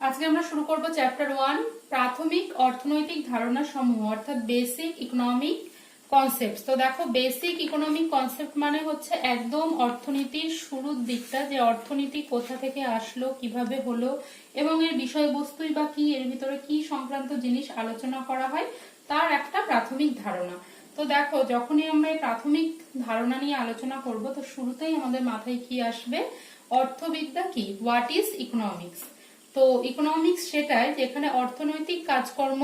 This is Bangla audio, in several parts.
আজকে আমরা শুরু করব চ্যাপ্টার 1 প্রাথমিক অর্থনৈতিক ধারণা সমূহ অর্থাৎ বেসিক ইকোনমিক কনসেপ্টস। তো দেখো বেসিক ইকোনমিক কনসেপ্ট মানে হচ্ছে একদম অর্থনীতির শুরুর দিকটা, যে অর্থনীতি কোথা থেকে আসলো, কিভাবে হলো এবং এর বিষয়বস্তুই বা কি, এর ভিতরে কি সংক্রান্ত জিনিস আলোচনা করা হয় তার একটা প্রাথমিক ধারণা। তো দেখো যখনই আমরা এই প্রাথমিক ধারণা নিয়ে আলোচনা করব তো শুরুতেই আমাদের মাথায় কি আসবে, অর্থবিদ্যা কি, হোয়াট ইজ ইকোনমিক্স। তো ইকোনমিক্স সেটাই যেখানে অর্থনৈতিক কাজকর্ম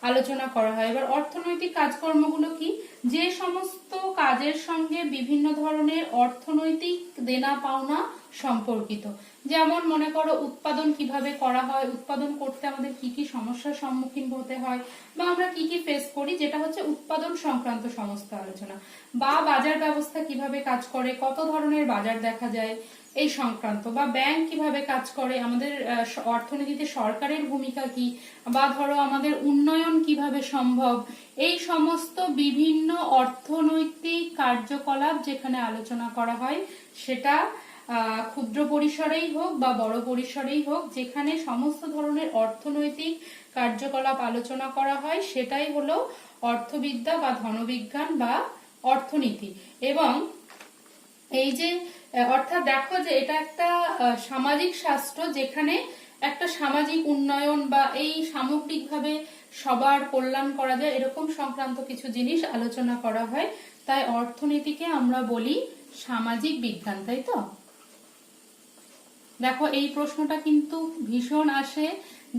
আলোচনা করা হয়। এবার অর্থনৈতিক কাজকর্মগুলো কি, যে সমস্ত কাজের সঙ্গে বিভিন্ন ধরনের অর্থনৈতিক দেনা পাওনা সম্পর্কিত। যেমন মনে করো উৎপাদন কিভাবে করা হয়, উৎপাদন করতে আমাদের কি কি সমস্যার সম্মুখীন হতে হয় বা আমরা কি কি ফেস করি, যেটা হচ্ছে উৎপাদন সংক্রান্ত সমস্ত আলোচনা। বা বাজার ব্যবস্থা কিভাবে কাজ করে, কত ধরনের বাজার দেখা যায় এই সংক্রান্ত। বা ব্যাংক কিভাবে কাজ করে, আমাদের অর্থনীতিতে সরকারের ভূমিকা কি, বা ধরো আমাদের উন্নয়ন কিভাবে সম্ভব, এই সমস্ত বিভিন্ন অর্থনৈতিক কার্যকলাপ যেখানে আলোচনা করা হয়, সেটা ক্ষুদ্র পরিসরেই হোক বা বড় পরিসরেই হোক, যেখানে সমস্ত ধরনের অর্থনৈতিক কার্যকলাপ আলোচনা করা হয় সেটাই হলো অর্থবিদ্যা বা ধনবিজ্ঞান বা অর্থনীতি। এবং এই যে অর্থাৎ দেখো যে এটা একটা সামাজিক শাস্ত্র, যেখানে একটা সামাজিক উন্নয়ন বা এই সামগ্রিকভাবে সবার কল্যাণ করা যায় এরকম সংক্রান্ত কিছু জিনিস আলোচনা করা হয়। তাই অর্থনীতিকে আমরা বলি সামাজিক বিজ্ঞান, তাই তো? দেখো এই প্রশ্নটা কিন্তু ভীষণ আসে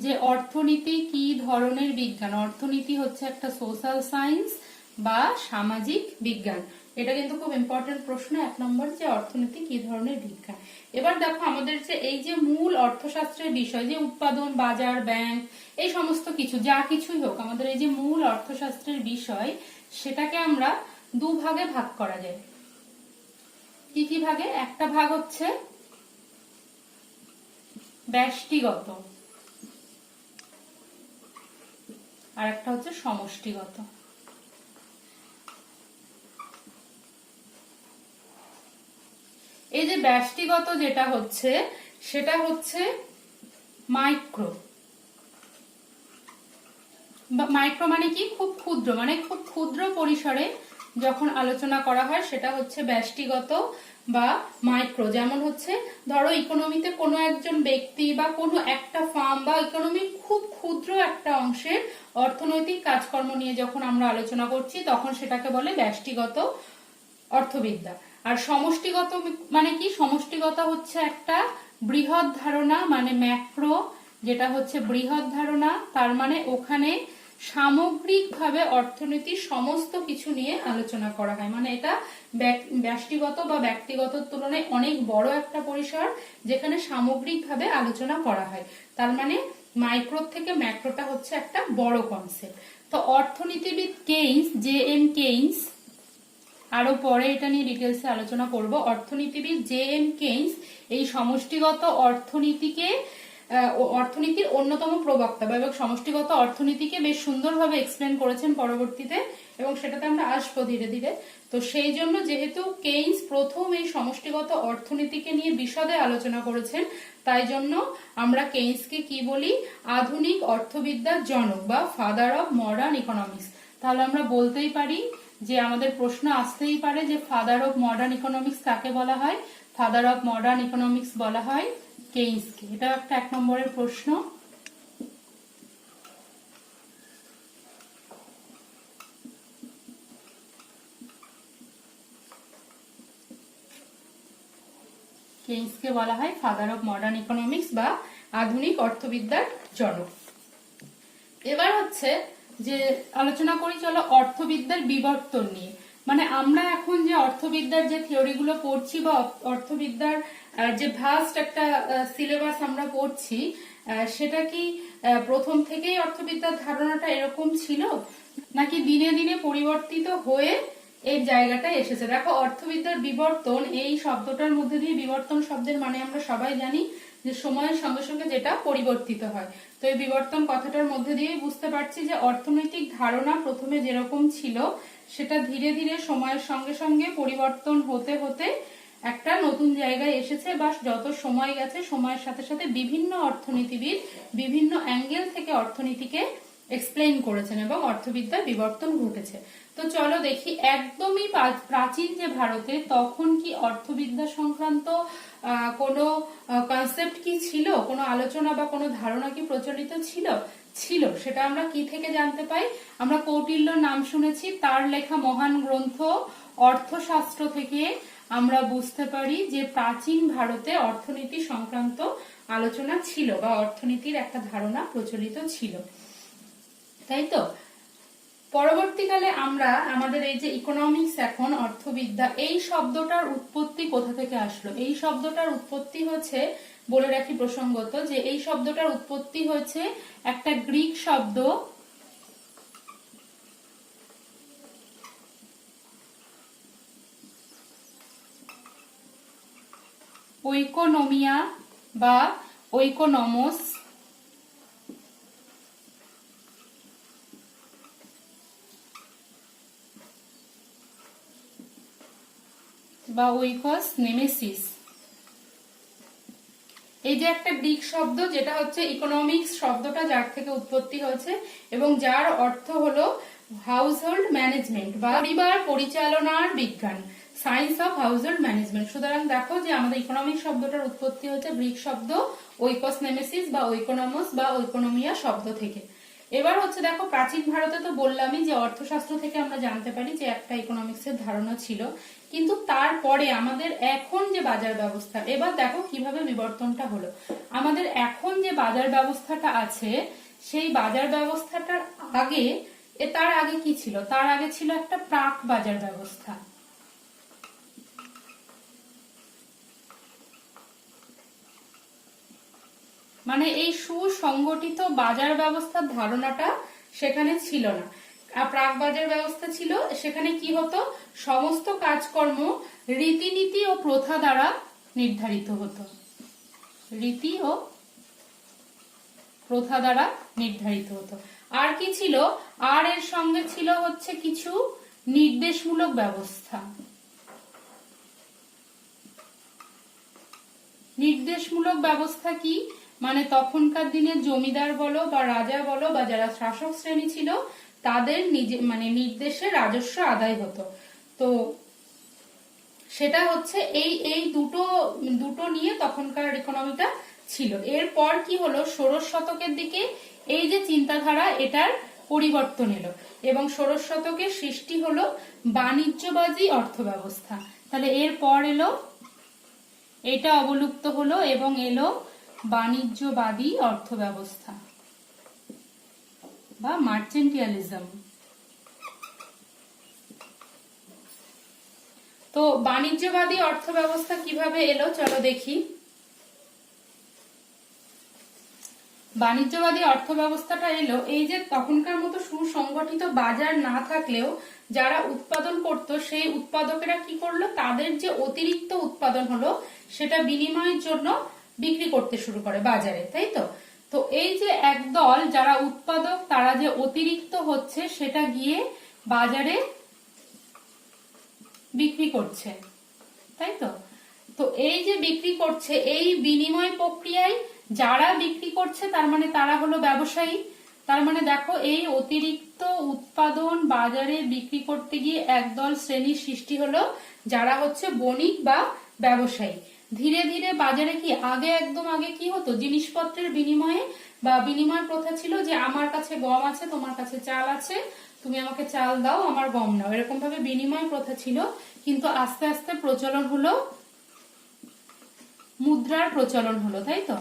যে অর্থনীতি কি ধরনের বিজ্ঞান। অর্থনীতি হচ্ছে একটা সোশ্যাল সায়েন্স বা সামাজিক বিজ্ঞান। এটা কিন্তু খুব ইম্পর্টেন্ট প্রশ্ন, 1 নম্বর, যে অর্থনীতি কি ধরনের বিজ্ঞান। এবার দেখো আমাদের যে এই যে মূল অর্থশাস্ত্রের বিষয়, যে উৎপাদন, বাজার, ব্যাংক, এই সমস্ত কিছু যা কিছুই হোক, আমাদের এই যে মূল অর্থশাস্ত্রের বিষয়, সেটাকে আমরা 2 ভাগে ভাগ করা যায়। কি কি ভাগে? একটা ভাগ হচ্ছে ব্যষ্টিগত আর একটা হচ্ছে সমষ্টিগত। এই যে ব্যষ্টিগত যেটা হচ্ছে সেটা হচ্ছে মাইক্রো। মাইক্রো মানে কি? খুব ক্ষুদ্র, মানে খুব ক্ষুদ্র পরিসরে যখন আলোচনা করা হয় সেটা হচ্ছে ব্যষ্টিগত বা মাইক্রো। যেমন হচ্ছে ধরো ইকোনমিতে কোনো একজন ব্যক্তি বা কোনো একটা ফার্ম বা ইকোনমির খুব ক্ষুদ্র একটা অংশের অর্থনৈতিক কাজকর্ম নিয়ে যখন আমরা আলোচনা করছি তখন সেটাকে বলে ব্যষ্টিগত অর্থবিদ্যা। আর সমষ্টিগত মানে কি? সমষ্টিগত হচ্ছে একটা বৃহৎ ধারণা, মানে ম্যাক্রো, যেটা হচ্ছে বৃহৎ ধারণা। তার মানে ওখানে সামগ্রিকভাবে অর্থনীতির সমস্ত কিছু নিয়ে আলোচনা করা হয়। মানে এটা ব্যষ্টিগত বা ব্যক্তিগত তুলনায় অনেক বড় একটা পরিসর, যেখানে সামগ্রিকভাবে আলোচনা করা হয়। তার মানে মাইক্রো থেকে ম্যাক্রোটা হচ্ছে একটা বড় কনসেপ্ট। তো অর্থনীতিবিদ কেইন্স, জে.এম. কেইন্স, আরো পরে এটা নিয়ে ডিটেলসে আলোচনা করব, অর্থনীতিবিদ জে.এম. কেইন্স এই সমষ্টিগত অর্থনীতির অন্যতম প্রবক্তা এবং সমষ্টিগত অর্থনীতিকে বেশ সুন্দরভাবে এক্সপ্লেন করেছেন পরবর্তীতে, এবং সেটাতে আমরা আসবো ধীরে ধীরে। তো সেই জন্য যেহেতু কেইন্স প্রথম এই সমষ্টিগত অর্থনীতিকে নিয়ে বিশদে আলোচনা করেছেন, তাই জন্য আমরা কেইন্সকে কি বলি? আধুনিক অর্থবিদ্যার জনক বা ফাদার অব মডার্ন ইকোনমিক্স। তাহলে আমরা বলতেই পারি যে আমাদের প্রশ্ন আসতেই পারে যে ফাদার অফ মডার্ন ইকোনমিক্স কাকে বলা হয়? ফাদার অফ মডার্ন ইকোনমিক্স বলা হয় কেইন্সকে। এটা একটা 1 নম্বরের প্রশ্ন। কেইন্সকে বলা হয় ফাদার অফ মডার্ন ইকোনমিক্স বা আধুনিক অর্থবিদ্যার জনক। এবার হচ্ছে যে আলোচনা করি চলো অর্থবিদ্যার বিবর্তন নিয়ে। মানে আমরা এখন যে অর্থবিদ্যার যে থিওরিগুলো পড়ছি বা অর্থবিদ্যার যে ভাস্ট একটা সিলেবাস আমরা পড়ছি, সেটা কি প্রথম থেকেই অর্থবিদ্যার ধারণাটা এরকম ছিল, নাকি দিনে দিনে পরিবর্তিত হয়ে এই জায়গাটায় এসেছে? দেখো অর্থবিদ্যার বিবর্তন এই শব্দটার মধ্যে দিয়ে, বিবর্তন শব্দের মানে আমরা সবাই জানি যে সময়ের সঙ্গে সঙ্গে যেটা পরিবর্তিত হয়। তো এই বিবর্তন কথাটার মধ্যে দিয়েই বুঝতে পারছি যে অর্থনৈতিক ধারণা প্রথমে যেরকম ছিল সেটা ধীরে ধীরে সময়ের সঙ্গে সঙ্গে পরিবর্তন হতে হতে একটা নতুন জায়গায় এসেছে, বা যত সময় গেছে সময়ের সাথে সাথে বিভিন্ন অর্থনীতিবিদ বিভিন্ন অ্যাঙ্গেল থেকে অর্থনীতিকে এক্সপ্লেইন করেছেন এবং অর্থবিদ্যার বিবর্তন ঘটেছে। তো চলো দেখি, একদমই প্রাচীন যে ভারতে, তখন কি অর্থবিদ্যা সংক্রান্ত কোনো কনসেপ্ট কি ছিল, কোনো আলোচনা বা কোনো ধারণা কি প্রচলিত ছিল? ছিল। সেটা আমরা কি থেকে জানতে পাই? আমরা কৌটিল্যর নাম শুনেছি, তার লেখা মহান গ্রন্থ অর্থশাস্ত্র থেকে আমরা বুঝতে পারি যে প্রাচীন ভারতে অর্থনীতি সংক্রান্ত আলোচনা ছিল বা অর্থনীতির একটা ধারণা প্রচলিত ছিল, তাই তো। পরবর্তীকালে আমরা আমাদের এই যে ইকোনমিক্স, এখন অর্থবিদ্যা, এই শব্দটার উৎপত্তি কোথা থেকে আসলো? এই শব্দটার উৎপত্তি হচ্ছে, বলে রাখি প্রসঙ্গত, যে এই শব্দটার উৎপত্তি হয়েছে একটা গ্রিক শব্দ ওইকোনমিয়া বা ওইকোনমস, বা ওইকস নেমেসিস। এই যে একটা গ্রিক শব্দ, যেটা হচ্ছে ইকোনমিক্স শব্দটা, যার থেকে উৎপত্তি হয়েছে এবং যার অর্থ হলো হাউস হোল্ড ম্যানেজমেন্ট বা পরিবার পরিচালনার বিজ্ঞান, science of house hold management. সুতরাং দেখো যে আমাদের ইকোনমিক শব্দটার উৎপত্তি হচ্ছে গ্রিক শব্দ ওইকস নেমেসিস বা ওইকোনমস বা ওইকোনমিয়া শব্দ থেকে। এবার হচ্ছে দেখো, প্রাচীন ভারতে তো বললামই যে অর্থশাস্ত্র থেকে আমরা জানতে পারি যে একটা ইকোনমিক্সের ধারণা ছিল, কিন্তু তারপরে আমাদের এখন যে বাজার ব্যবস্থা, এবার দেখো কিভাবে বিবর্তনটা হলো। আমাদের এখন যে বাজার ব্যবস্থাটা আছে, সেই বাজার ব্যবস্থাটার আগে, তার আগে কি ছিল? তার আগে ছিল একটা প্রাক বাজার ব্যবস্থা। মানে এই সুসংগঠিত বাজার ব্যবস্থার ধারণাটা সেখানে ছিল না। প্রাক বাজার ব্যবস্থা ছিল, সেখানে কি হতো? সমস্ত কাজকর্ম রীতিনীতি ও প্রথা দ্বারা নির্ধারিত হতো, রীতি ও প্রথা দ্বারা নির্ধারিত হতো। আর কি ছিল? আর এর সঙ্গে ছিল হচ্ছে কিছু নির্দেশমূলক ব্যবস্থা। নির্দেশমূলক ব্যবস্থা কি? মানে তখনকার দিনে জমিদার বলো বা রাজা বলো বা যারা শাসক শ্রেণী ছিল, তাদের নির্দেশে রাজস্ব আদায় হতো। তো সেটা হচ্ছে এই দুটো নিয়ে তখনকার ইকোনমিটা ছিল। এরপর কি হলো? ষোড়শ শতকের দিকে এই যে চিন্তাধারা, এটার পরিবর্তন এলো এবং ষোড়শ শতকের সৃষ্টি হলো বাণিজ্যবাদী অর্থ ব্যবস্থা। তাহলে এরপর এলো, এটা অবলুপ্ত হলো এবং এলো বাণিজ্যবাদী অর্থ ব্যবস্থা বা মার্চেন্টিয়ালিজম। তো বাণিজ্যবাদী অর্থ ব্যবস্থা কিভাবে এলো চলো দেখি। বাণিজ্যবাদী অর্থ ব্যবস্থাটা এলো এই যে তখনকার মতো সুসংগঠিত বাজার না থাকলেও যারা উৎপাদন করত, সেই উৎপাদকেরা কি করলো? তাদের যে অতিরিক্ত উৎপাদন হলো সেটা বিনিময়ের জন্য বিক্রি করতে শুরু করে বাজারে, তাই তো। তো এই যে একদল যারা উৎপাদক, তারা যে অতিরিক্ত হচ্ছে সেটা গিয়ে বাজারে বিক্রি করছে, তাই তো। তো এই যে বিক্রি করছে, এই বিনিময় প্রক্রিয়ায় যারা বিক্রি করছে তার মানে তারা হলো ব্যবসায়ী। তার মানে দেখো, এই অতিরিক্ত উৎপাদন বাজারে বিক্রি করতে গিয়ে একদল শ্রেণীর সৃষ্টি হলো যারা হচ্ছে বণিক বা ব্যবসায়ী। ধীরে ধীরে বাজারে কি একদম আগে কি হতো? জিনিসপত্রের বিনিময়ে বা বিনিময় প্রথা ছিল যে আমার কাছে গম আছে, তোমার কাছে চাল আছে, তুমি আমাকে চাল দাও, আমার গম নাও, এরকম ভাবে বিনিময় প্রথা ছিল। কিন্তু আস্তে আস্তে প্রচলন হলো, মুদ্রার প্রচলন হলো, তাই তো।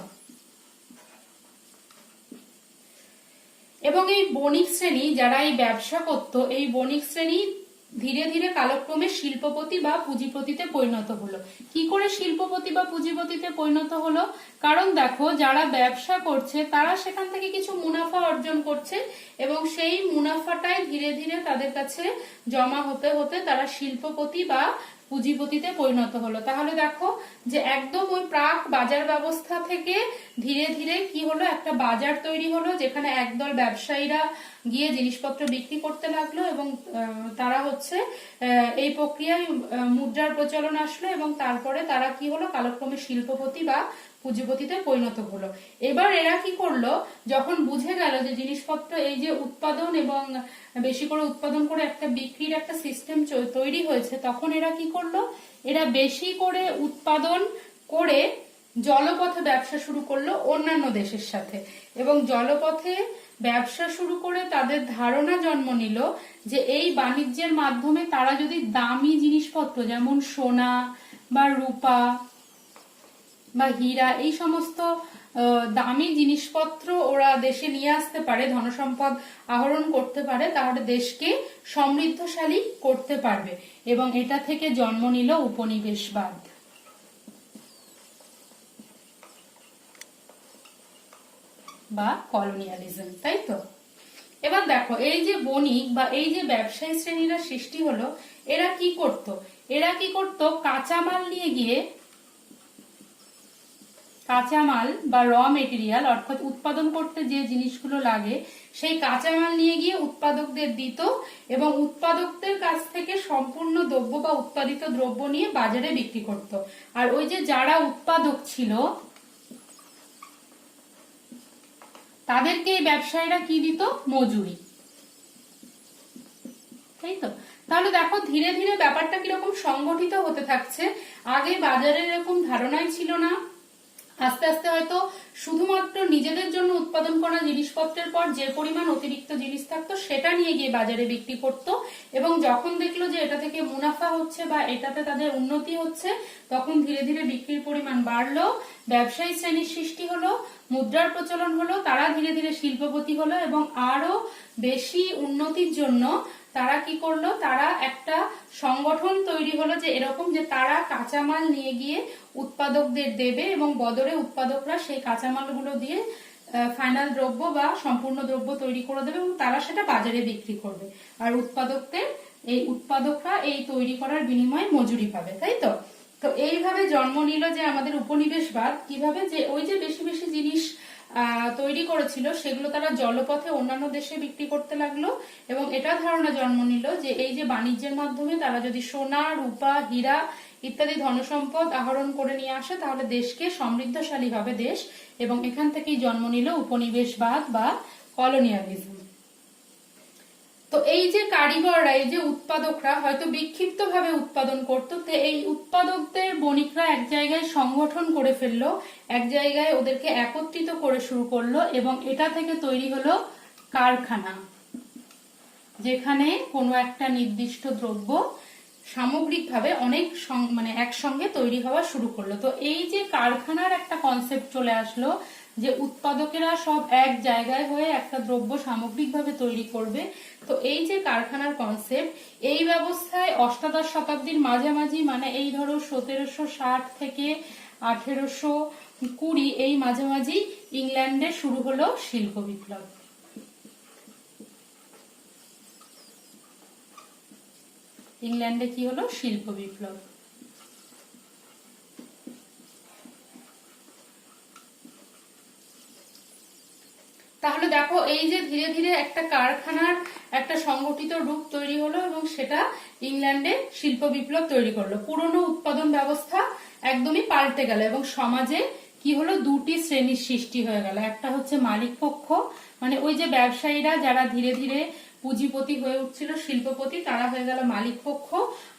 এবং এই বণিক শ্রেণী যারা এই ব্যবসা করত, এই বণিক শ্রেণী ধীরে ধীরে কালক্রমে শিল্পপতি বা পুঁজিপতিতে পরিণত হলো। কি করে শিল্পপতি বা পুঁজিপতিতে পরিণত হলো? কারণ দেখো, যারা ব্যবসা করছে তারা সেখান থেকে কিছু মুনাফা অর্জন করছে এবং সেই মুনাফাটাই ধীরে ধীরে তাদের কাছে জমা হতে হতে তারা শিল্পপতি বা পুঁজিপতিতে পরিণত হলো। তাহলে দেখো যে একদম ওই প্রাক বাজার ব্যবস্থা থেকে ধীরে ধীরে কি হলো, একটা বাজার তৈরি হলো যেখানে একদল ব্যবসায়ীরা গিয়ে জিনিসপত্র বিক্রি করতে লাগলো এবং তারা হচ্ছে এই প্রক্রিয়ায় মুদ্রার প্রচলন আসলো এবং তারপরে তারা কি হলো, কালক্রমে শিল্পপতি বা পুঁজিপতিতে পরিণত হলো। এবার এরা কি করলো, যখন বুঝে গেল যে জিনিসপত্র এই যে উৎপাদন এবং বেশি করে উৎপাদন করে একটা বিক্রির একটা সিস্টেম তৈরি হয়েছে, তখন এরা কি করলো, এরা বেশি করে উৎপাদন করে জলপথে ব্যবসা শুরু করলো অন্যান্য দেশের সাথে এবং জলপথে ব্যবসা শুরু করে তাদের ধারণা জন্ম নিল যে এই বাণিজ্যের মাধ্যমে তারা যদি দামি জিনিসপত্র যেমন সোনা বা রূপা বা হীরা এই সমস্ত দামি জিনিসপত্র ওরা দেশে নিয়ে আসতে পারে, ধনসম্পদ আহরণ করতে পারে, তাহলে দেশকে সমৃদ্ধশালী করতে পারবে এবং এটা থেকে জন্ম নিল উপনিবেশবাদ বা কলোনিয়ালিজম, তাই তো। এবার দেখো এই যে বণিক বা এই যে ব্যবসায়ী শ্রেণীরা সৃষ্টি হলো, এরা কি করত, কাঁচামাল নিয়ে গিয়ে, কাঁচামাল বা র মেটেরিয়াল অর্থাৎ উৎপাদন করতে যে জিনিসগুলো লাগে সেই কাঁচামাল নিয়ে গিয়ে উৎপাদকদের দিত এবং উৎপাদকদের কাছ থেকে সম্পূর্ণ দ্রব্য বা উৎপাদিত দ্রব্য নিয়ে বাজারে বিক্রি করত। আর ওই যে যারা উৎপাদক ছিল তাদেরকে এই ব্যবসায়ীরা কি দিত, মজুরি, তাই তো। তাহলে দেখো ধীরে ধীরে ব্যাপারটা কিরকম সংগঠিত হতে থাকছে। আগে বাজারের এরকম ধারণাই ছিল না, আস্তে আস্তে হয়তো শুধুমাত্র নিজেদের জন্য উৎপাদন করা জিনিসপত্রের পর যে পরিমাণ অতিরিক্ত জিনিস থাকতো সেটা নিয়ে গিয়ে বাজারে বিক্রি করত এবং যখন দেখলো যে এটা থেকে মুনাফা হচ্ছে বা এটাতে তাদের উন্নতি হচ্ছে, তখন ধীরে ধীরে বিক্রির পরিমাণ বাড়লো, ব্যবসায়ী শ্রেণীর সৃষ্টি হলো, মুদ্রার প্রচলন হলো, তারা ধীরে ধীরে শিল্পপতি হলো এবং আরো বেশি উন্নতির জন্য তারা কি করলো, তারা একটা সংগঠন তৈরি হলো যে এরকম যে তারা কাঁচামাল নিয়ে গিয়ে উৎপাদকদের দেবে এবং বদলে উৎপাদকরা সেই কাঁচামালগুলো দিয়ে ফাইনাল দ্রব্য বা সম্পূর্ণ দ্রব্য তৈরি করে দেবে এবং তারা সেটা বাজারে বিক্রি করবে আর উৎপাদকরা এই তৈরি করার বিনিময়ে মজুরি পাবে, তাই তো। তো এইভাবে জন্ম নিল যে আমাদের উপনিবেশবাদ, কিভাবে যে ওই যে বেশি বেশি জিনিস তৈরি করেছিল সেগুলো তারা জলপথে অন্যান্য দেশে বিক্রি করতে লাগলো এবং এটা ধারণা জন্ম নিল যে এই যে বাণিজ্যের মাধ্যমে তারা যদি সোনা রূপা হীরা ইত্যাদি ধনসম্পদ আহরণ করে নিয়ে আসে তাহলে দেশকে সমৃদ্ধশালী হবে দেশ এবং এখান থেকেই জন্ম নিল উপনিবেশবাদ বা কলোনিয়ালিজম। তো এই যে কারিগররা, এই যে উৎপাদকরা হয়তো বিক্ষিপ্ত ভাবে উৎপাদন করতো, তো এই উৎপাদকদের বণিকরা এক জায়গায় সংগঠন করে ফেললো, এক জায়গায় ওদেরকে একত্রিত করে শুরু করলো এবং এটা থেকে তৈরি হলো কারখানা, যেখানে কোনো একটা নির্দিষ্ট দ্রব্য সামগ্রিকভাবে অনেক একসঙ্গে তৈরি হওয়া শুরু করলো। তো এই যে কারখানার একটা কনসেপ্ট চলে আসলো যে উৎপাদকেরা সব এক জায়গায় হয়ে একটা দ্রব্য সামগ্রিকভাবে তৈরি করবে। তো এই যে কারখানার কনসেপ্ট, এই ব্যবস্থায় অষ্টাদশ শতাব্দীর মাঝামাঝি এই ধরো 1760 থেকে 1820 এই মাঝামাঝি ইংল্যান্ডে শুরু হলো শিল্প বিপ্লব। ইংল্যান্ডে কি হলো, শিল্প বিপ্লব। তাহলে দেখো এই যে ধীরে ধীরে একটা কারখানার একটা সংগঠিত রূপ তৈরি হলো এবং সেটা ইংল্যান্ডে শিল্প বিপ্লব তৈরি করলো। পুরনো উৎপাদন ব্যবস্থা একদমই পাল্টে গেল এবং সমাজে কি হলো, দুটি শ্রেণীর সৃষ্টি হয়ে গেল। একটা হচ্ছে মালিক পক্ষ, ওই যে ব্যবসায়ীরা যারা ধীরে ধীরে পুঁজিপতি হয়ে উঠছিল, শিল্পপতি, তারা হয়ে গেল মালিক পক্ষ।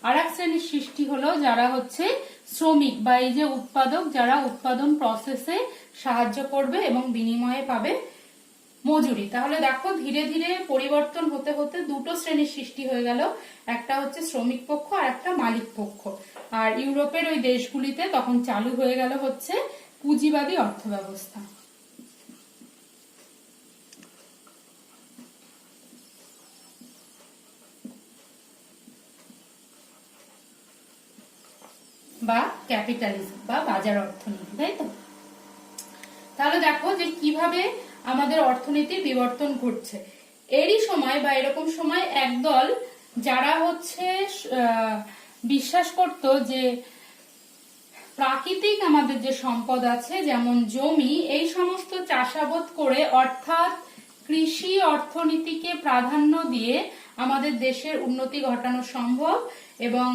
আর এক শ্রেণীর সৃষ্টি হলো যারা হচ্ছে শ্রমিক বা এই যে উৎপাদক, যারা উৎপাদন প্রসেসে সাহায্য করবে এবং বিনিময়ে পাবে মজুরি। তাহলে দেখো ধীরে ধীরে পরিবর্তন হতে হতে দুটো শ্রেণীর সৃষ্টি হয়ে গেল, একটা হচ্ছে শ্রমিক পক্ষ আর একটা মালিক পক্ষ। আর ইউরোপের ওই দেশগুলিতে তখন চালু হয়ে গেল হচ্ছে পুঁজিবাদী অর্থ ব্যবস্থা। বা ক্যাপিটালিজম বা বাজার অর্থনীতি, তাই তো। তাহলে দেখো যে কিভাবে আমাদের অর্থনীতির বিবর্তন ঘটছে। এরই সময় বা এরকম সময় একদল যারা হচ্ছে বিশ্বাস করত যে প্রাকৃতিক আমাদের যে সম্পদ আছে যেমন জমি, এই সমস্ত চাষাবাদ করে অর্থাৎ কৃষি অর্থনীতিকে প্রাধান্য দিয়ে আমাদের দেশের উন্নতি ঘটানো সম্ভব এবং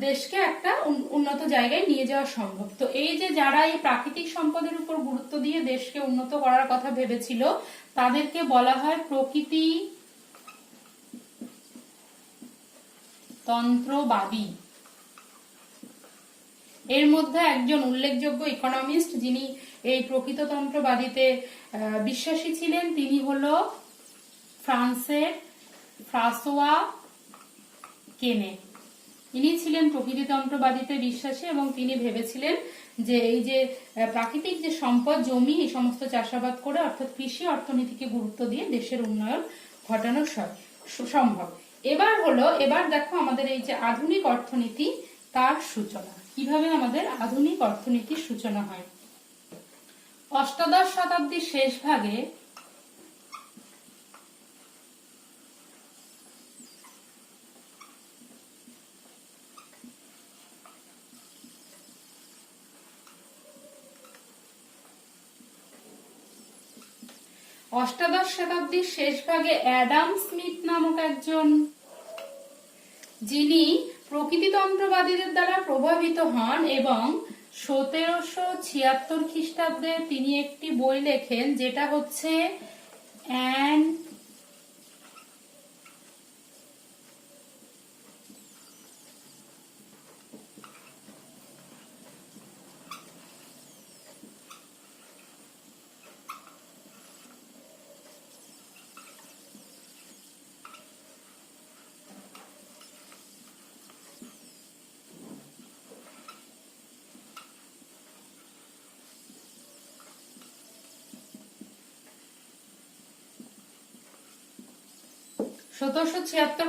দেশকে একটা উন্নত জায়গায় নিয়ে যাওয়া সম্ভব। তো এই যে যারা এই প্রাকৃতিক সম্পদের উপর গুরুত্ব দিয়ে দেশকে উন্নত করার কথা ভেবেছিল তাদেরকে বলা হয় প্রকৃতি তন্ত্রবাদী। এর মধ্যে একজন উল্লেখযোগ্য ইকোনমিস্ট যিনি এই প্রকৃততন্ত্রবাদীতে বিশ্বাসী ছিলেন তিনি হলো ফ্রান্সের ফ্রাঁসোয়া কেনে। ইনি ছিলেন প্রকৃতিতন্ত্রবাদীতে বিশ্বাসী এবং তিনি ভেবেছিলেন যে এই যে প্রাকৃতিক যে সম্পদ জমি এই সমস্ত চাষাবাদ করে অর্থাৎ কৃষি অর্থনীতিকে গুরুত্ব দিয়ে দেশের উন্নয়ন ঘটানো সম্ভব। এবার দেখো আমাদের এই যে আধুনিক অর্থনীতি তার সূচনা কিভাবে আমাদের আধুনিক অর্থনীতির সূচনা হয়। অষ্টাদশ শতাব্দীর শেষ ভাগে অ্যাডাম স্মিথ নামক একজন, যিনি প্রকৃতিতন্ত্রবাদীদের দ্বারা প্রভাবিত হন এবং 1776 খ্রিস্টাব্দে তিনি একটি বই লেখেন যেটা হচ্ছে অ্যান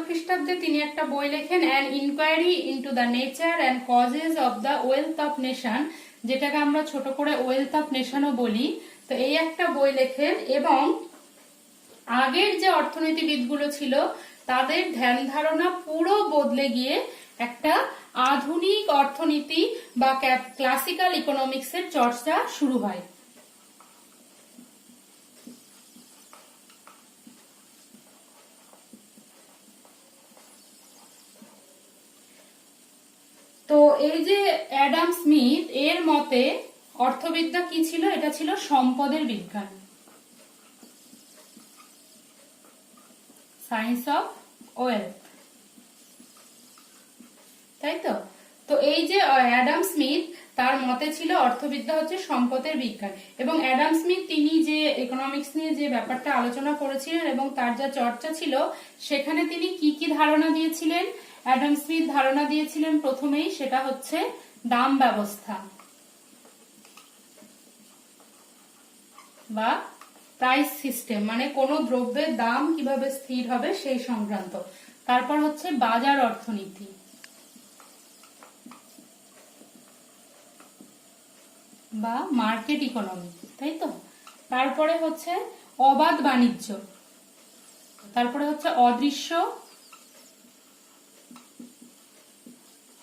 খ্রিস্টাব্দে তিনি একটা বই লেখেন an inquiry into the nature and causes of the wealth of nation, যেটাকে আমরা ছোট করে ওয়েলথ অফ নেশনও বলি। তো এই একটা বই লেখেন এবং আগের যে অর্থনীতিবিদগুলো ছিল তাদের ধ্যান ধারণা পুরো বদলে গিয়ে একটা আধুনিক অর্থনীতি বা ক্লাসিক্যাল ইকোনমিক্সের চর্চা শুরু হয়। তো এই যে অ্যাডাম স্মিথ এর মতে অর্থবিদ্যা কি ছিল, এটা ছিল সম্পদের বিজ্ঞান, সায়েন্স অফ ওয়েলথ, তাই তো। তো এই যে অ্যাডাম স্মিথ তার মতে ছিল অর্থবিদ্যা হচ্ছে সম্পদের বিজ্ঞান এবং অ্যাডাম স্মিথ তিনি যে ইকোনমিক্স নিয়ে যে ব্যাপারটা আলোচনা করেছিলেন এবং তার যা চর্চা ছিল সেখানে তিনি কি কি ধারণা দিয়েছিলেন। অ্যাডাম স্মিথ ধারণা দিয়েছিলেন প্রথমেই সেটা হচ্ছে দাম ব্যবস্থা বা প্রাইস সিস্টেম, মানে কোন দ্রব্যের দাম কিভাবে স্থির হবে সেই সংক্রান্ত। তারপর হচ্ছে বাজার অর্থনীতি বা মার্কেট ইকোনমি, তাই তো। তারপরে হচ্ছে অবাধ বাণিজ্য, তারপরে হচ্ছে অদৃশ্য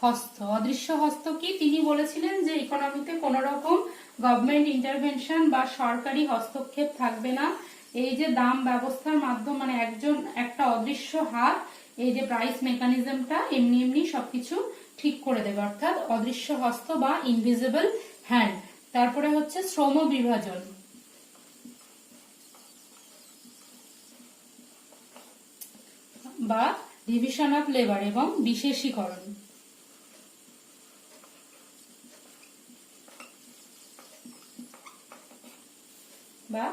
হস্ত। অদৃশ্য হস্ত কি, তিনি বলেছিলেন যে ইকোনমিতে কোন রকম গভর্নমেন্ট ইন্টারভেনশন বা সরকারি হস্তক্ষেপ থাকবে না। এই যে দাম ব্যবস্থার মাধ্যম মানে একটা অদৃশ্য হাত এই যে প্রাইস মেকানিজমটা এমনি এমনি সবকিছু ঠিক করে দেবে, অর্থাৎ অদৃশ্য হস্ত বা ইনভিজিবল হ্যান্ড। তারপরে হচ্ছে শ্রম বিভাজন বা ডিভিশন অফ লেবার এবং বিশেষীকরণ বা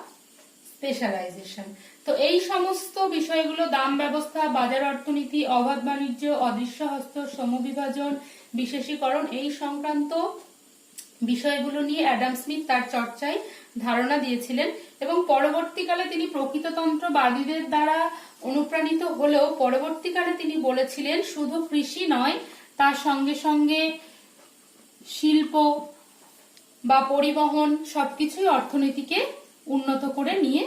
স্পেশালাইজেশন। তো এই সমস্ত বিষয়গুলো দাম ব্যবস্থা, বাজার অর্থনীতি, অবাধ বাণিজ্য, অদৃশ্য হস্ত, শ্রমবিভাজন, বিশেষীকরণ এই সংক্রান্ত বিষয়গুলো নিয়ে অ্যাডাম স্মিথ তার চর্চায় ধারণা দিয়েছিলেন এবং পরবর্তীকালে তিনি প্রকৃততন্ত্রবাদীদের দ্বারা অনুপ্রাণিত হলেও পরবর্তীকালে তিনি বলেছিলেন শুধু কৃষি নয়, তার সঙ্গে সঙ্গে শিল্প বা পরিবহন সবকিছুই অর্থনীতিকে উন্নত করে নিয়ে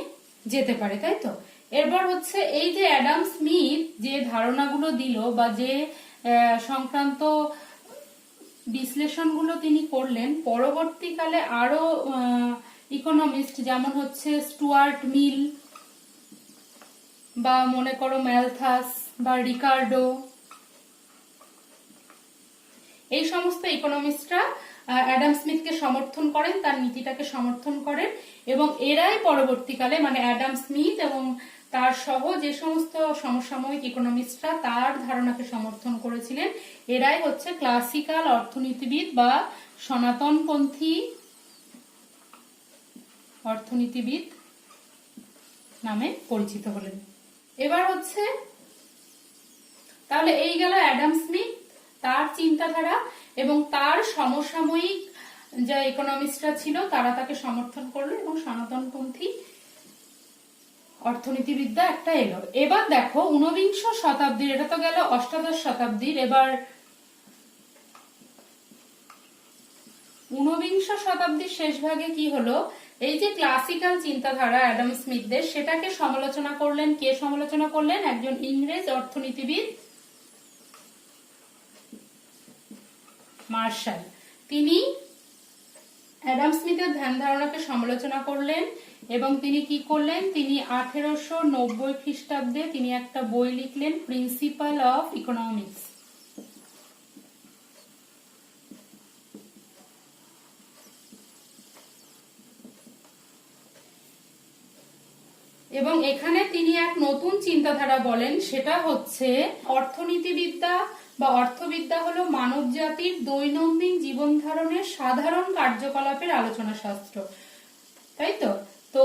যেতে পারে, তাই তো। এরপর হচ্ছে এই যে অ্যাডাম স্মিথ যে ধারণাগুলো দিল বা যে সংক্রান্ত বিশ্লেষণগুলো তিনি করলেন। পরবর্তীকালে আরো ইকোনমিস্ট যেমন হচ্ছে স্টুয়ার্ট মিল বা মনে করো ম্যালথাস বা রিকার্ডো, এই সমস্ত ইকোনমিস্টরা অ্যাডাম স্মিথকে সমর্থন করেন, তার নীতিটাকে সমর্থন করেন, এবং এরাই পরবর্তীকালে মানে অ্যাডাম স্মিথ এবং তার সহ যে সমস্ত সমসাময়িক ইকোনমিস্টরা তার ধারণাকে সমর্থন করেছিলেন, এরাই হচ্ছে ক্লাসিক্যাল অর্থনীতিবিদ বা সনাতনপন্থী অর্থনীতিবিদ নামে পরিচিত হলেন। এবার হচ্ছে তাহলে এই গেল অ্যাডাম স্মিথ, তার চিন্তাধারা এবং তার সমসাময়িক যে ইকোনমিস্টরা ছিল তারা তাকে সমর্থন করলো এবং সনাতনপন্থী অর্থনীতিবিদ্যা একটা এলো। এবার দেখো ঊনবিংশ শতাব্দীর, এটা তো গেল অষ্টাদশ শতাব্দীর, এবার ঊনবিংশ শতাব্দীর শেষ ভাগে কি হলো, এই যে ক্লাসিক্যাল চিন্তাধারা অ্যাডাম স্মিথদের সেটাকে সমালোচনা করলেন। কে সমালোচনা করলেন? একজন ইংরেজ অর্থনীতিবিদ মার্শাল। তিনি অ্যাডাম স্মিথের ধ্যান ধারণাকে সমালোচনা করলেন এবং তিনি কি করলেন, তিনি 1890 খ্রিস্টাব্দে তিনি একটা বই লিখলেন, প্রিন্সিপাল অফ ইকোনমিক্স। এবং এখানে তিনি এক নতুন চিন্তাধারা বলেন, সেটা হচ্ছে অর্থনীতিবিদ্যা বা অর্থবিদ্যা হলো মানব জাতির দৈনন্দিন জীবন ধারণের সাধারণ কার্যকলাপের আলোচনা শাস্ত্র, তাই তো। তো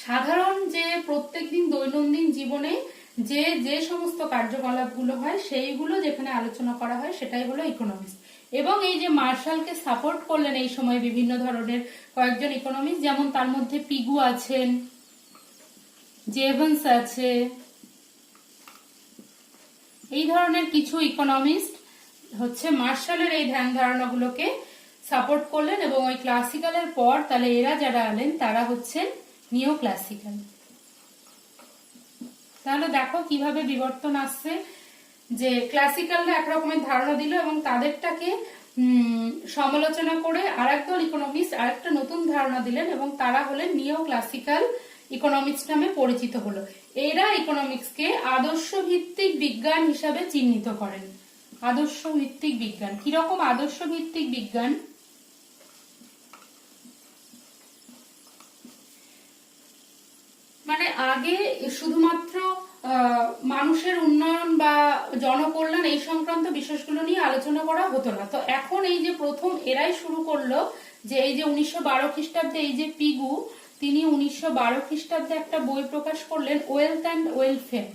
সাধারণ যে প্রত্যেকদিন দৈনন্দিন জীবনে যে যে সমস্ত কার্যকলাপগুলো হয় সেইগুলো যেখানে আলোচনা করা হয় সেটাই হলো ইকোনমিক্স। এবং এই যে মার্শালকে সাপোর্ট করলেন এই সময় বিভিন্ন ধরনের কয়েকজন ইকোনমিক্স, যেমন তার মধ্যে পিগু আছেন, জেভন্স আছে, এই ধরনের কিছু ইকোনমিস্ট হচ্ছে মার্শালের এই ধ্যান ধারণাগুলোকে সাপোর্ট করলেন এবং ওই ক্লাসিক্যালের পর তাহলে এরা যারা এলেন তারা হচ্ছেন নিও ক্লাসিক্যাল। তাহলে দেখো কিভাবে বিবর্তন আসছে, যে ক্লাসিক্যালরা একরকমের ধারণা দিল এবং তাদেরটাকে সমালোচনা করে আরেক দল ইকোনমিক্স আরেকটা নতুন ধারণা দিলেন এবং তারা হলেন নিও ক্লাসিক্যাল ইকোনমিক্স নামে পরিচিত হলো। এরা ইকোনমিক্সকে আদর্শ ভিত্তিক বিজ্ঞান হিসাবে চিহ্নিত করেন। আদর্শ ভিত্তিক বিজ্ঞান কিরকম? আদর্শ ভিত্তিক বিজ্ঞান মানে আগে শুধুমাত্র মানুষের উন্নয়ন বা জনকল্যাণ এই সংক্রান্ত বিষয়গুলো নিয়ে আলোচনা করা হতো না। তো এখন এই যে প্রথম এরাই শুরু করলো যে এই যে 1912 খ্রিস্টাব্দে এই যে পিগু, তিনি 1912 খ্রিস্টাব্দে একটা বই প্রকাশ করলেন, wealth and welfare.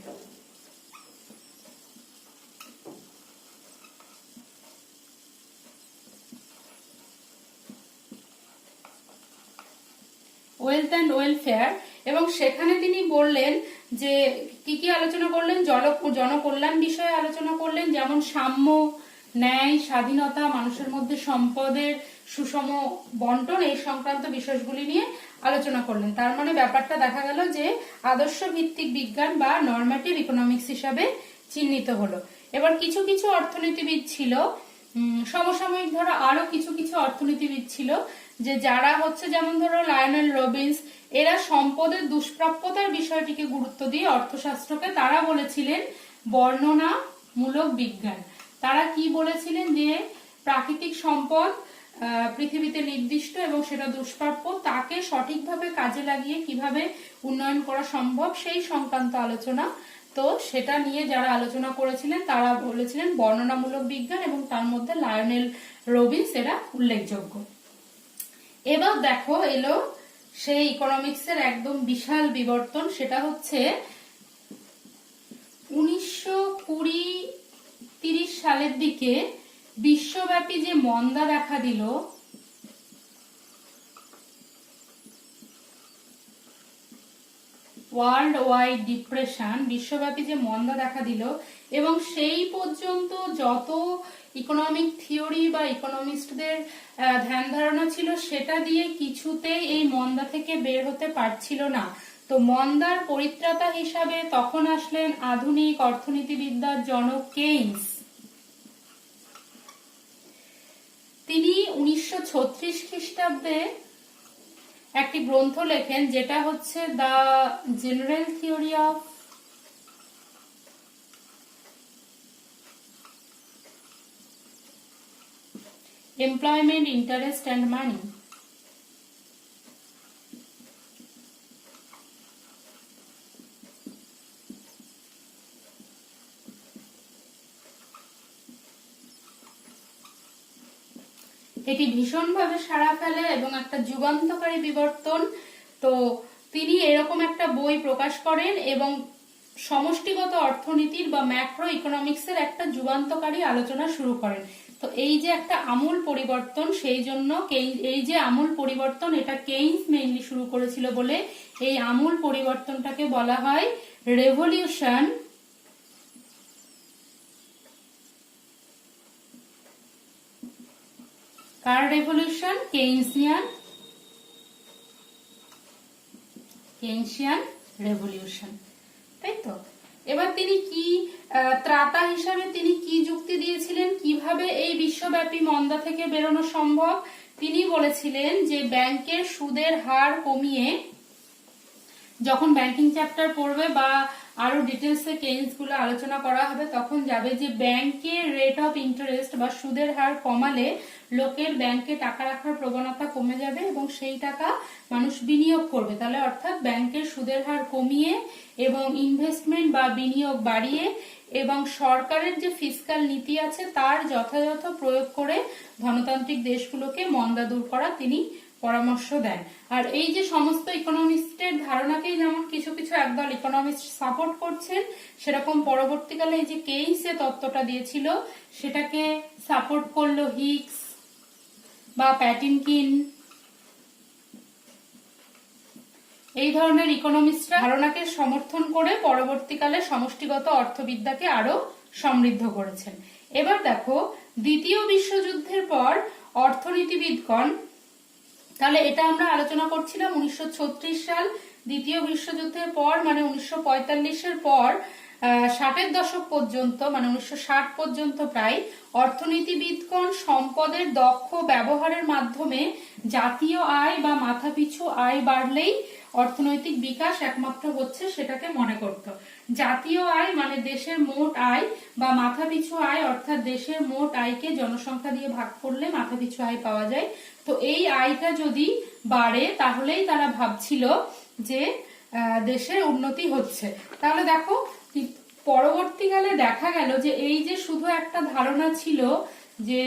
Wealth and welfare, এবং সেখানে তিনি বললেন যে কি কি আলোচনা করলেন, জনকল্যাণ বিষয়ে আলোচনা করলেন, যেমন সাম্য, ন্যায়, স্বাধীনতা, মানুষের মধ্যে সম্পদের সুষম বন্টন, এই সংক্রান্ত বিষয়গুলি নিয়ে আলোচনা করলেন। তার মানে ব্যাপারটা দেখা গেল যে আদর্শ ভিত্তিক বিজ্ঞান বা নরমেটিভ ইকোনমিক্স হিসাবে চিহ্নিত হলো। এবার কিছু কিছু অর্থনীতিবিদ ছিল, সমসাময়িক ধরো আরো কিছু কিছু অর্থনীতিবিদ ছিল যে যারা হচ্ছে যেমন ধরো লায়নেল রবিন্স, এরা সম্পদের দুষ্প্রাপ্যতার বিষয়টিকে গুরুত্ব দিয়ে অর্থশাস্ত্রকে তারা বলেছিলেন বর্ণনামূলক বিজ্ঞান। তারা কি বলেছিলেন যে প্রাকৃতিক সম্পদ পৃথিবীতে নির্দিষ্ট এবং সেটা দুষ্প্রাপ্য, তাকে সঠিকভাবে কাজে লাগিয়ে কিভাবে উন্নয়ন করা সম্ভব সেই সংক্রান্ত আলোচনা। তো সেটা নিয়ে যারা আলোচনা করেছিলেন তারা বলেছিলেন বর্ণনামূলক বিজ্ঞান, এবং তার মধ্যে লায়নেল রবিন্স এরা উল্লেখযোগ্য। এবার দেখো এলো সেই ইকোনমিক্সের একদম বিশাল বিবর্তন, সেটা হচ্ছে 1920-30 সালের দিকে বিশ্বব্যাপী যে মন্দা দেখা দিল, ওয়ার্ল্ড ওয়াইড ডিপ্রেশন, বিশ্বব্যাপী যে মন্দা দেখা দিল, এবং সেই পর্যন্ত যত ইকোনমিক থিওরি বা ইকোনমিস্টদের ধ্যান ধারণা ছিল সেটা দিয়ে কিছুতেই এই মন্দা থেকে বের হতে পারছিল না। তো মন্দার পরিত্রাতা হিসাবে তখন আসলেন আধুনিক অর্থনীতিবিদ্যার জনক কেইন্স। তিনি 1936 খ্রিস্টাব্দে একটি গ্রন্থ লেখেন, যেটা হচ্ছে the general theory of employment, interest and money. এটি ভীষণভাবে সাড়া ফেলে এবং একটা যুগান্তকারী বিবর্তন। তো তিনি এরকম একটা বই প্রকাশ করেন এবং সমষ্টিগত অর্থনীতির বা ম্যাক্রো ইকোনমিক্সের একটা যুগান্তকারী আলোচনা শুরু করেন। তো এই যে একটা আমূল পরিবর্তন, সেই জন্য এই যে আমূল পরিবর্তন, এটা কেইন্স মেইনলি শুরু করেছিল বলে এই আমূল পরিবর্তনটাকে বলা হয় রেভলিউশন। কার রেভলিউশন? কেইনসিয়ান রেভলিউশন, তাই তো। এবার তিনি কি ত্রাতা হিসাবে তিনি কি যুক্তি দিয়েছিলেন, কিভাবে এই বিশ্বব্যাপী মন্দা থেকে বেরোনো সম্ভব? তিনি বলেছিলেন যে ব্যাংকের সুদের হার কমিয়ে, যখন ব্যাংকিং চ্যাপ্টার পড়বে বা আরো ডিটেলসে কেইন্স গুলো আলোচনা করা হবে তখন যাবে যে ব্যাংকের রেট অফ ইন্টারেস্ট বা সুদের হার কমালে লোকের ব্যাংকে টাকা রাখার প্রবণতা কমে যাবে এবং সেই টাকা মানুষ বিনিয়োগ করবে। তাহলে অর্থাৎ ব্যাংকের সুদের হার কমিয়ে এবং ইনভেস্টমেন্ট বা বিনিয়োগ বাড়িয়ে এবং সরকারের যে ফিসকাল নীতি আছে তার যথাযথ প্রয়োগ করে ধনতান্ত্রিক দেশগুলোকে মন্দা দূর করা তিনি পরামর্শ দেন। আর এই যে সমস্ত ইকোনমিস্টের ধারণাকেই যেমন কিছু কিছু একদল ইকোনমিস্ট সাপোর্ট করছেন, সেরকম পরবর্তীকালে এই যে কেইন্স যে তত্ত্বটা দিয়েছিল সেটাকে সাপোর্ট করলো হিক্স বা প্যাটিনকিন, এই ধরনের ইকোনমিস্টরা ধারণাকে সমর্থন করে পরবর্তীকালে সমষ্টিগত অর্থবিদ্যাকে আরো সমৃদ্ধ করেছেন। এবার দেখো, দ্বিতীয় বিশ্বযুদ্ধের পর অর্থনীতিবিদগণ, তাহলে এটা আমরা আলোচনা করছিলাম 1936 সাল, দ্বিতীয় বিশ্বযুদ্ধের পর মানে 1945-এর পর 60-এর দশক পর্যন্ত, মানে 1960 পর্যন্ত প্রায় অর্থনীতিবিদগণ সম্পদের দক্ষ ব্যবহারের মাধ্যমে জাতীয় আয় বা মাথাপিছু আয় বাড়লেই অর্থনৈতিক বিকাশ একমাত্র হচ্ছে সেটাকে মনে করত। জাতীয় আয় মানে দেশের মোট আয় বা মাথাপিছু আয়, অর্থাৎ দেশের মোট আয়কে জনসংখ্যা দিয়ে ভাগ করলে মাথাপিছু আয় পাওয়া যায়। তো এই আয়টা যদি বাড়ে তাহলেই তারা ভাবছিল যে দেশের উন্নতি হচ্ছে। তাহলে দেখো পরবর্তীকালে দেখা গেল যে এই যে শুধু একটা ধারণা ছিল যে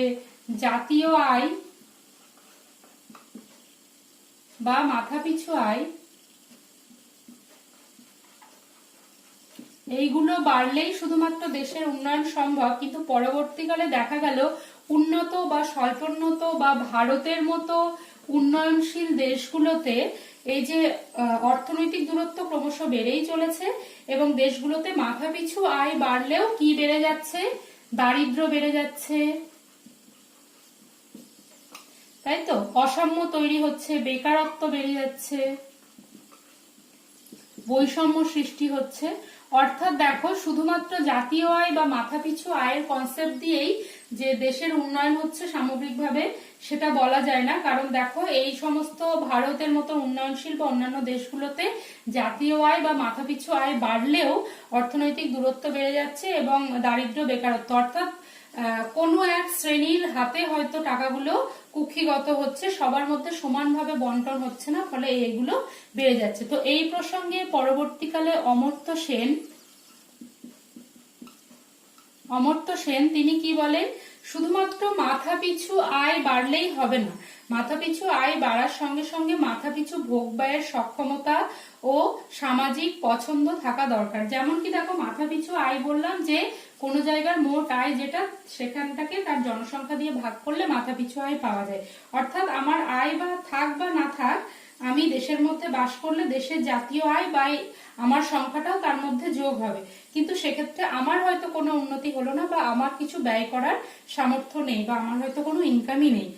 জাতীয় আয় বা মাথাপিছু আয় এইগুলো বাড়লেই শুধুমাত্র দেশের উন্নয়ন সম্ভব, কিন্তু পরবর্তীকালে দেখা গেল উন্নত বা স্বল্পোন্নত বা ভারতের মতো উন্নয়নশীল দেশগুলোতে এই যে অর্থনৈতিক দূরত্ব ক্রমশ বেড়েই চলেছে এবং দেশগুলোতে মাথাপিছু আয় বাড়লেও কি বেড়ে যাচ্ছে? দারিদ্র্য বেড়ে যাচ্ছে, তাই তো। অসাম্য তৈরি হচ্ছে, বেকারত্ব বেড়ে যাচ্ছে, বৈষম্য সৃষ্টি হচ্ছে। অর্থাৎ দেখো, শুধুমাত্র জাতীয় আয় বা মাথাপিছু আয়ের কনসেপ্ট দিয়েই যে দেশের উন্নয়ন হচ্ছে সামগ্রিকভাবে সেটা বলা যায় না। কারণ দেখো, এই সমস্ত ভারতের মতো উন্নয়নশীল বা অন্যান্য দেশগুলোতে জাতীয় আয় বা মাথাপিছু আয় বাড়লেও অর্থনৈতিক দূরত্ব বেড়ে যাচ্ছে এবং দারিদ্র্য, বেকারত্ব, অর্থাৎ কোনো এক শ্রেণীর হাতে হয়তো টাকাগুলো কুক্ষিগত হচ্ছে, সবার মধ্যে সমানভাবে বন্টন হচ্ছে না, ফলে এইগুলো বেড়ে যাচ্ছে। তো এই প্রসঙ্গে পরবর্তীকালে অমর্ত্য সেন তিনি কি বলেন? শুধুমাত্র মাথাপিছু আয় বাড়লেই হবে না, মাথাপিছু আয় বাড়ার সঙ্গে সঙ্গে মাথাপিছু ভোগ ব্যয়ের সক্ষমতা ও সামাজিক পছন্দ থাকা দরকার। যেমন কি দেখো, মাথাপিছু আয় বললাম যে কোন জায়গার মোট আয় যেটা, সেখানটাকে তার জনসংখ্যা দিয়ে ভাগ করলে মাথাপিছু আয় পাওয়া যায়। অর্থাৎ আমার আয় বা থাক বা না থাক, আমি দেশের মধ্যে বাস করলে দেশের জাতীয় আয় বা আমার সংখ্যাটাও তার মধ্যে যোগ হবে, কিন্তু সেক্ষেত্রে আমার হয়তো কোনো উন্নতি হলো না বা আমার কিছু ব্যয় করার সামর্থ্য নেই বা আমার হয়তো কোনো ইনকামই নেই।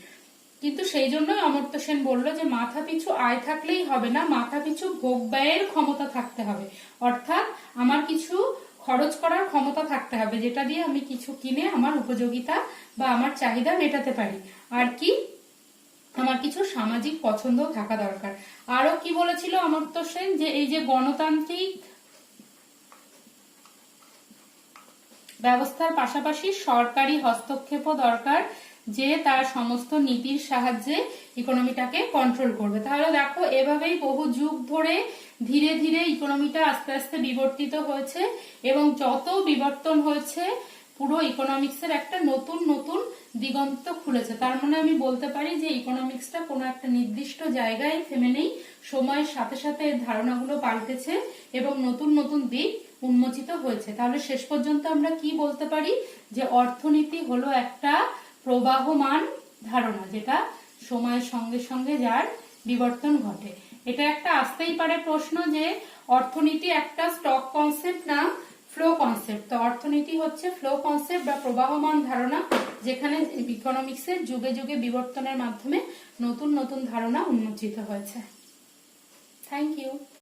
কিন্তু সেই জন্যই অমর্ত্য সেন বললো যে মাথা পিছু আয় থাকলেই হবে না, মাথা পিছু ভোগ ব্যয়ের ক্ষমতা থাকতে হবে। অর্থাৎ আমার কিছু খরচ করার ক্ষমতা থাকতে হবে, যেটা দিয়ে আমি কিছু কিনে আমার উপযোগিতা বা আমার চাহিদা মেটাতে পারি। আর কি, আমার কিছু সামাজিক পছন্দ থাকা দরকার। আরো কি বলেছিল অমর্ত্য সেন, যে এই যে গণতান্ত্রিক ব্যবস্থার পাশাপাশি সরকারি হস্তক্ষেপও দরকার, যে তার সমস্ত নীতির সাহায্যে ইকোনমিটাকে কন্ট্রোল করবে। তাহলে দেখো এভাবেই বহু যুগ ধরে ধীরে ধীরে ইকোনমিটা আস্তে আস্তে বিবর্তিত হয়েছে, এবং যত বিবর্তন হয়েছে পুরো ইকোনমিক্সের একটা নতুন নতুন দিগন্ত খুলেছে। তার মানে আমি বলতে পারি যে ইকোনমিক্সটা কোনো একটা নির্দিষ্ট জায়গায় থেমে নেই, সময়ের সাথে সাথে এর ধারণাগুলো পাল্টেছে এবং নতুন নতুন দিক উন্মোচিত হয়েছে। তাহলে শেষ পর্যন্ত আমরা কি বলতে পারি, যে অর্থনীতি হলো একটা প্রবাহমান ধারণা, যেটা সময়ের সঙ্গে সঙ্গে যার বিবর্তন ঘটে। এটা একটা আসতেই পারে প্রশ্ন, যে অর্থনীতি একটা স্টক কনসেপ্ট না ফ্লো কনসেপ্ট। তো অর্থনীতি হচ্ছে ফ্লো কনসেপ্ট বা প্রবাহমান ধারণা, যেখানে ইকোনমিক্সের যুগে যুগে বিবর্তনের মাধ্যমে নতুন নতুন ধারণা উন্মোচিত হয়েছে। Thank you.